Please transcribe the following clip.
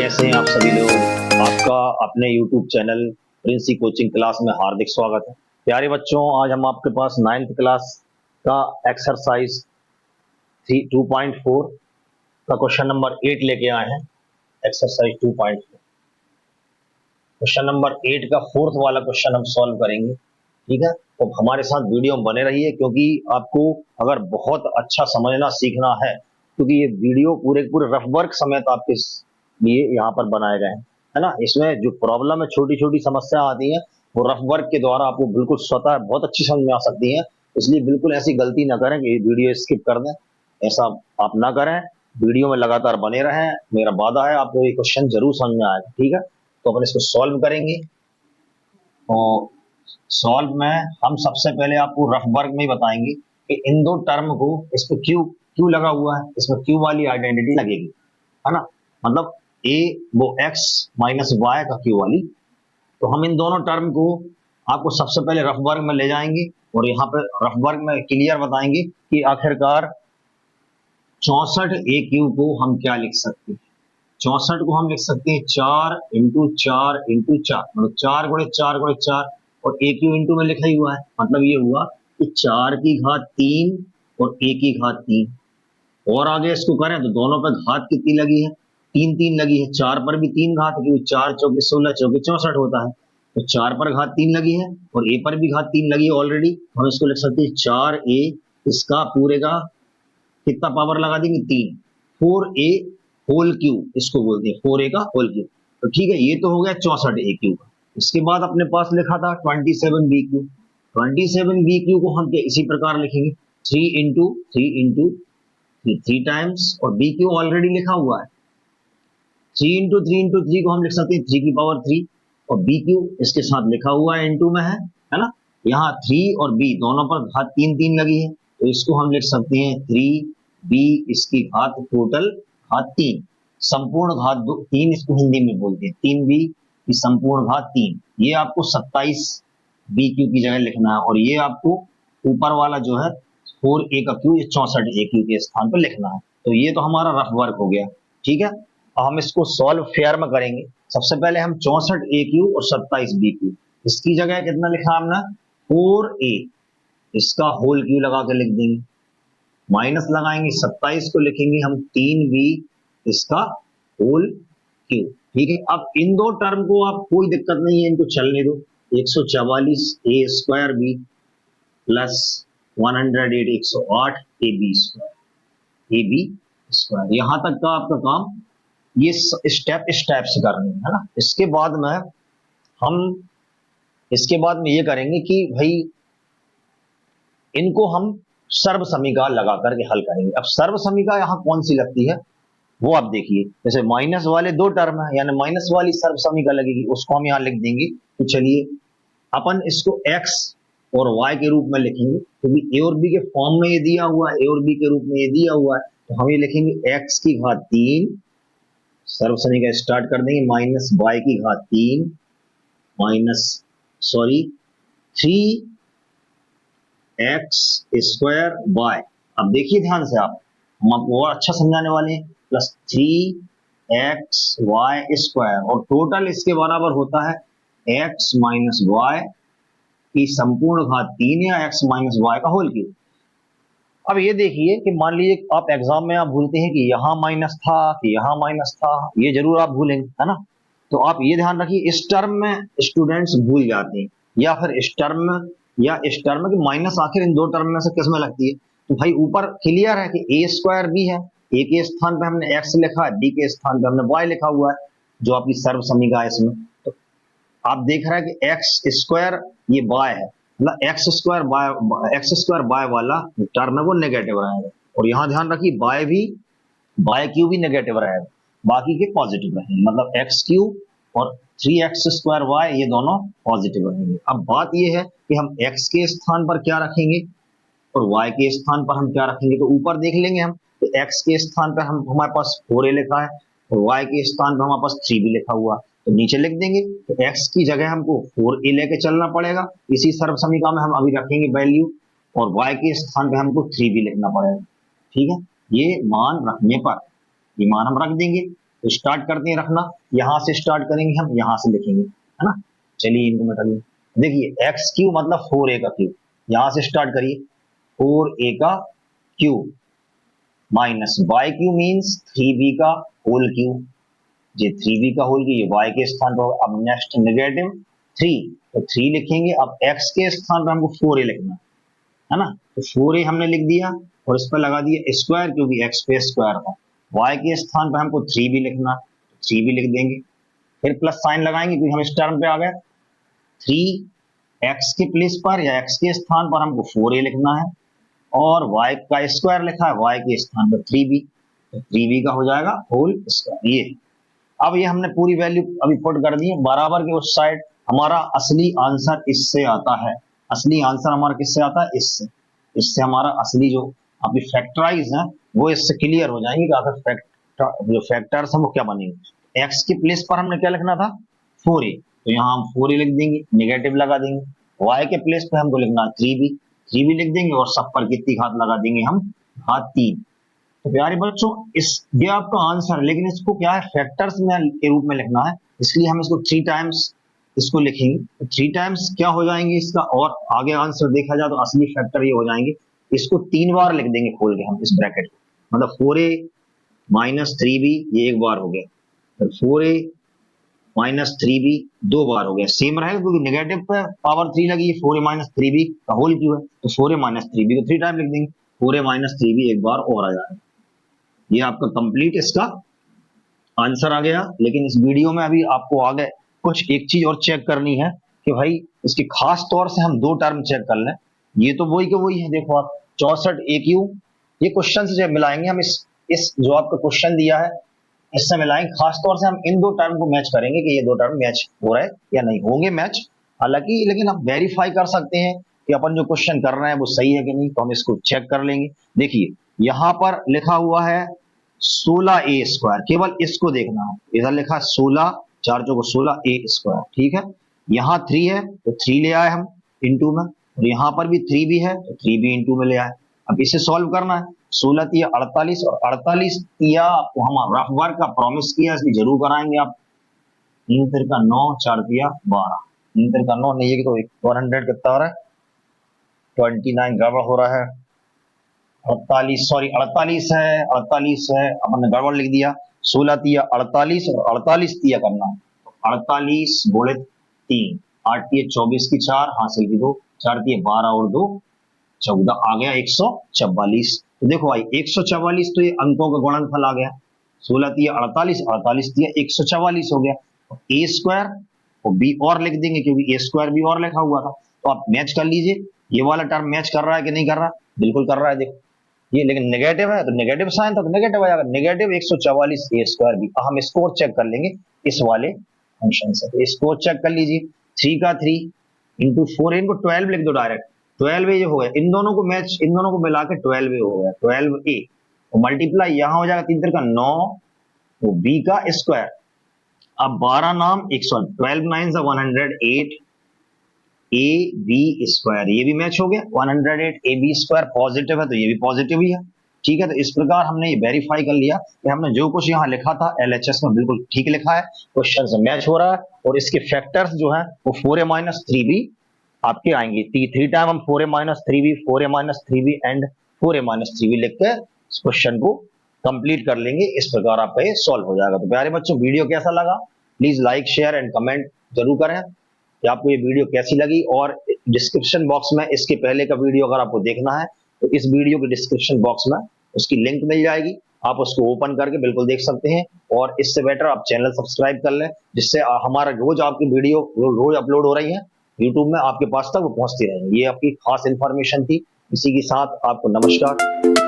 कैसे हैं आप सभी लोग। आपका अपने YouTube channel Princy coaching class में हार्दिक स्वागत है। प्यारे बच्चों, आज हम आपके पास 9th क्लास का एक्सरसाइज 2.4 का क्वेश्चन नंबर 8 लेके आए हैं। एक्सरसाइज 2.4 क्वेश्चन नंबर 8 का फोर्थ वाला क्वेश्चन हम सॉल्व करेंगे। ठीक है, तो हमारे साथ वीडियो में बने रहिए, क्योंकि आपको अगर बहुत अच्छा समझना सीखना है, क्योंकि ये वीडियो पूरे पूरे रफ वर्क समेत आपके लिए यहाँ पर बनाए गए हैं, है ना। इसमें जो प्रॉब्लम है, छोटी छोटी समस्या आती है, वो रफ वर्क के द्वारा आपको बिल्कुल स्वतः बहुत अच्छी समझ में आ सकती है। इसलिए बिल्कुल ऐसी गलती ना करें कि वीडियो स्किप कर दें, ऐसा आप ना करें। वीडियो में लगातार बने रहें, मेरा वादा है आपको ये क्वेश्चन जरूर समझ में आएगा। ठीक है, तो अपन इसको सॉल्व करेंगे। और सॉल्व में हम सबसे पहले आपको रफ वर्क में ही बताएंगे कि इन दो टर्म को, इस पे क्यू क्यू लगा हुआ है, इसमें क्यू वाली आइडेंटिटी लगेगी, है ना। मतलब ए वो एक्स माइनस वाई का क्यू वाली। तो हम इन दोनों टर्म को आपको सबसे पहले रफ वर्क में ले जाएंगे और यहाँ पे रफ वर्क में क्लियर बताएंगे कि आखिरकार 64 ए क्यू को हम क्या लिख सकते हैं। 64 को हम लिख सकते हैं 4 इंटू 4 इंटू 4, मतलब 4 गुणे 4 गुणे 4, और ए क्यू इंटू में लिखा ही हुआ है। मतलब ये हुआ कि 4 की घात 3 और ए की घात 3। और आगे इसको करें तो दोनों पर घात कितनी लगी है, 3 3 लगी है। 4 पर भी 3 घात, क्योंकि 4 चौके 16 चौके 64 होता है। तो 4 पर घात 3 लगी है और ए पर भी घात 3 लगी है ऑलरेडी। हम इसको लिख सकते हैं 4 ए, इसका पूरे का कितना पावर लगा देंगे 3, 4 ए होल क्यू इसको बोलते हैं, 4 ए का होल क्यू। तो ठीक है, ये तो हो गया 64 ए क्यू का। इसके बाद अपने पास लिखा था 27 बी क्यू। 27 बी क्यू को हम इसी प्रकार लिखेंगे 3 इंटू 3 इंटू 3 टाइम्स, और बी क्यू ऑलरेडी लिखा हुआ है। 3 इंटू 3 इंटू 3 को हम लिख सकते हैं 3 की पावर 3, और बी क्यू इसके साथ लिखा हुआ है इंटू में है ना। यहाँ 3 और बी दोनों पर घात 3 3 लगी है, तो इसको हम लिख सकते हैं 3 बी, इसकी घात टोटल घात 3, संपूर्ण घात 3 इसको हिंदी में बोलते हैं, 3 बी की संपूर्ण घात 3। ये आपको 27 बी क्यू की जगह लिखना है, और ये आपको ऊपर वाला जो है 4 ए का क्यू, ये 64 ए क्यू के स्थान पर लिखना है। तो ये तो हमारा रफ वर्क हो गया। ठीक है, अब हम इसको सॉल्व फेयर में करेंगे। सबसे पहले हम 64 ए क्यू और 27 बी क्यू, इसकी जगह कितना लिखा हमने 4 ए, इसका होल क्यू लगा के लिख देंगे, माइनस लगाएंगे 27 को लिखेंगे हम 3 बी, इसका होल क्यू। ठीक है, अब इन दो टर्म को आप कोई दिक्कत नहीं है, इनको चलने दो। 144 A square B plus 108 108 A B square, A B square. यहां तक का आपका काम ये स्टेप से करनी है ना। इसके बाद में ये करेंगे कि भाई इनको हम सर्व समीकरण लगा करके हल करेंगे। अब सर्व समीकरण यहाँ कौन सी लगती है वो आप देखिए। जैसे माइनस वाले दो टर्म है, यानी माइनस वाली सर्व समीकरण लगेगी, उसको हम यहाँ लिख देंगे। तो चलिए अपन इसको x और y के रूप में लिखेंगे, क्योंकि a और b के फॉर्म में ये दिया हुआ है, a और b के रूप में ये दिया हुआ है। तो हम ये लिखेंगे x की घात 3, सर्व समीकरण स्टार्ट कर देंगे, माइनस y की घात 3 माइनस 3 एक्स स्क्वायर वाई। अब देखिए ध्यान से हम आपको और अच्छा समझाने वाले हैं, प्लस 3 एक्स वाई स्क्वायर, और टोटल इसके बराबर होता है एक्स माइनस वाई की संपूर्ण घात 3 या एक्स माइनस वाई का होल क्यूब। अब ये देखिए कि मान लीजिए आप एग्जाम में आप भूलते हैं कि यहाँ माइनस था कि यहाँ माइनस था, ये जरूर आप भूलेंगे, है ना। तो आप ये ध्यान रखिए, इस टर्म में स्टूडेंट्स भूल जाते हैं, या फिर इस टर्म की माइनस आखिर इन दो टर्म में से किस में लगती है। तो भाई ऊपर क्लियर है कि ए स्क्वायर बी है, ए के स्थान पे हमने एक्स लिखा है, बी के स्थान पे हमने वाई लिखा हुआ है, जो आपकी सर्व समीकरण है इसमें। तो आप देख रहे हैं कि एक्स स्क्वायर ये वाई है, मतलब एक्स स्क्वायर वाई वाला टर्म है वो नेगेटिव रहेगा, और यहाँ ध्यान रखिए वाई क्यू भी नेगेटिव रहेगा, बाकी के पॉजिटिव रहेंगे। मतलब एक्स क्यू और 3x स्क्वायर वाई ये दोनों पॉजिटिव रहेंगे। अब बात ये है कि हम x के स्थान पर क्या रखेंगे और y के स्थान पर हम क्या रखेंगे। तो ऊपर देख लेंगे हम, तो x के स्थान पर हमारे पास 4a लिखा है, और y के स्थान पर हमारे पास 3b लिखा हुआ, तो नीचे लिख देंगे। तो x की जगह हमको 4a लेके चलना पड़ेगा, इसी सर्व समीकरण में हम अभी रखेंगे वैल्यू, और y के स्थान पर हमको 3b लिखना पड़ेगा। ठीक है, ये मान हम रख देंगे। तो स्टार्ट करते हैं रखना, यहां से स्टार्ट करेंगे हम, यहां से लिखेंगे, है ना। चलिए इनको मिटा लिया। देखिए एक्स क्यू मतलब 4a का क्यू, यहां से स्टार्ट करिए 4a का Q minus Y Q means 3b का होल क्यू, ये 3b का होल क्यू ये y के स्थान पर। अब नेक्स्ट नेगेटिव 3, तो 3 लिखेंगे। अब x के स्थान पर हमको 4a लिखना है ना, तो 4a हमने लिख दिया और इस पर लगा दिया स्क्वायर क्योंकि x पे स्क्वायर था। y के स्थान पर हमको 3b लिखना, 3b लिख देंगे, फिर प्लस साइन लगाएंगे क्योंकि हम इस टर्म पे आ गए। 3x के प्लेस पर या x के स्थान पर हमको 4a लिखना है और y का स्क्वायर लिखा है, y के स्थान पर 3b, तो 3b का हो जाएगा होल स्क्वायर। ये अब ये हमने पूरी वैल्यू अभी पुट कर दी है बराबर के उस साइड। हमारा असली आंसर इससे आता है, असली आंसर हमारा किससे आता है, इससे। इससे हमारा असली जो आपकी फैक्टराइज है वो इससे क्लियर हो जाएंगे कि आखिर फैक्टर जो फैक्टर्स हैं वो क्या बनेंगे। एक्स के प्लेस पर हमने क्या लिखना था 4a, तो यहाँ हम 4a लिख देंगे, नेगेटिव लगा देंगे। y के प्लेस पे हमको लिखना 3b, 3b लिख देंगे और सब पर कितनी घात लगा देंगे हम, घात 3। तो प्यारे बच्चों इस ये आपका आंसर है, लेकिन इसको क्या है फैक्टर्स में के रूप में लिखना है, इसलिए हम इसको 3 टाइम्स इसको लिखेंगे। तो 3 टाइम्स क्या हो जाएंगे इसका, और आगे आंसर देखा जाए तो असली फैक्टर ये हो जाएंगे। इसको 3 बार लिख देंगे खोल के हम इस ब्रैकेट को, मतलब 4a माइनस 3b ये एक बार हो गया, फिर 4a माइनस 3b 2 बार हो गया, सेम रहेगा क्योंकि नेगेटिव पे पावर 3 लगी है, 4a माइनस 3b का होल क्यू है, तो 4a माइनस 3b को 3 टाइम लिख देंगे, 4a माइनस 3b एक बार और आ जाएगा। ये आपका कंप्लीट इसका आंसर आ गया। लेकिन इस वीडियो में अभी आपको आगे कुछ एक चीज और चेक करनी है कि भाई इसकी खास तौर से हम 2 टर्म चेक कर लें। ये तो वही के वही है, देखो आप 64 AQ, ये क्वेश्चन से जब मिलाएंगे हम इस जो आपका क्वेश्चन दिया है इससे मिलाएंगे, खास तौर से हम इन 2 टर्म को मैच करेंगे कि ये 2 टर्म मैच हो रहे हैं या नहीं होंगे मैच। हालांकि लेकिन हम वेरीफाई कर सकते हैं कि अपन जो क्वेश्चन कर रहे हैं वो सही है कि नहीं, तो हम इसको चेक कर लेंगे। देखिए यहां पर लिखा हुआ है 16a स्क्वायर, केवल इसको देखना है, इधर लिखा 16 4 चौको 16a स्क्वायर, ठीक है। यहाँ 3 है तो 3 ले आए हम इंटू में, और यहाँ पर भी 3 भी है तो 3 भी इंटू में ले आए। अब इसे सॉल्व करना है, 16 तिया 48 और 48 तिया आपको हम रफ वर्क का प्रॉमिस किया इसलिए जरूर कराएंगे आप। 3 तिर का 9 4 तिया 12, 3 तिर का 9 नहीं है तो 100 कितना हो रहा है 29, गड़बड़ हो रहा है 48 है, 48 है, हमने गड़बड़ लिख दिया। 16 तिया 48 और 48 तिया करना है, 48 गुणित 3, 8 तिया 24 की 4 हासिल की 2, 4 तिया 12 और 2 14, आ गया 144। तो देखो भाई 144 तो ये अंकों का गुणनफल आ गया, 16 तिया 48, 48 तिया 144 हो गया। तो ए स्क्वायर और बी और लिख देंगे क्योंकि ए स्क्वायर बी और लिखा हुआ था, तो आप मैच कर लीजिए ये वाला टर्म मैच कर रहा है कि नहीं कर रहा, बिल्कुल कर रहा है। देखो ये लेकिन नेगेटिव है तो नेगेटिव साइन था तो नेगेटिव आएगा, नेगेटिव 144 ए स्क्वायर बी। हम स्कोर चेक कर लेंगे इस वाले फंक्शन से, तो स्कोर चेक कर लीजिए 3 का 3 इंटू 4, इनको 12 लिख दो डायरेक्ट, 12 ये हो गया, इन दोनों को मैच इन दोनों को मिला के 12 हो गया, 12a तो मल्टीप्लाई यहाँ हो जाएगा 3 का 9 तो b का स्क्वायर। अब 12 नाम 12 9 108 ए बी स्क्वायर, ये भी मैच हो गया 108 ए बी स्क्वायर पॉजिटिव है तो ये भी पॉजिटिव ही है, ठीक है। तो इस प्रकार हमने ये वेरीफाई कर लिया कि हमने जो कुछ यहाँ लिखा था LHS में बिल्कुल ठीक लिखा है, क्वेश्चन से मैच हो रहा है और इसके फैक्टर्स जो है वो 4a माइनस 3b आपके आएंगे। 3 टाइम हम 4a minus 3b 4a minus 3b and 4a minus 3b लिख के इस क्वेश्चन को कंप्लीट कर लेंगे। इस प्रकार आपका ये सॉल्व हो जाएगा। तो प्यारे बच्चों वीडियो कैसा लगा please like share and comment जरूर करें कि आपको ये वीडियो कैसी लगी, और डिस्क्रिप्शन बॉक्स में इसके पहले का वीडियो अगर आपको देखना है तो इस वीडियो के डिस्क्रिप्शन बॉक्स में उसकी लिंक मिल जाएगी, आप उसको ओपन करके बिल्कुल देख सकते हैं। और इससे बेटर आप चैनल सब्सक्राइब कर लें जिससे हमारा रोज आपकी वीडियो रोज अपलोड हो रही है यूट्यूब में आपके पास तक वो पहुंचती रहेंगी। ये आपकी खास इंफॉर्मेशन थी, इसी के साथ आपको नमस्कार।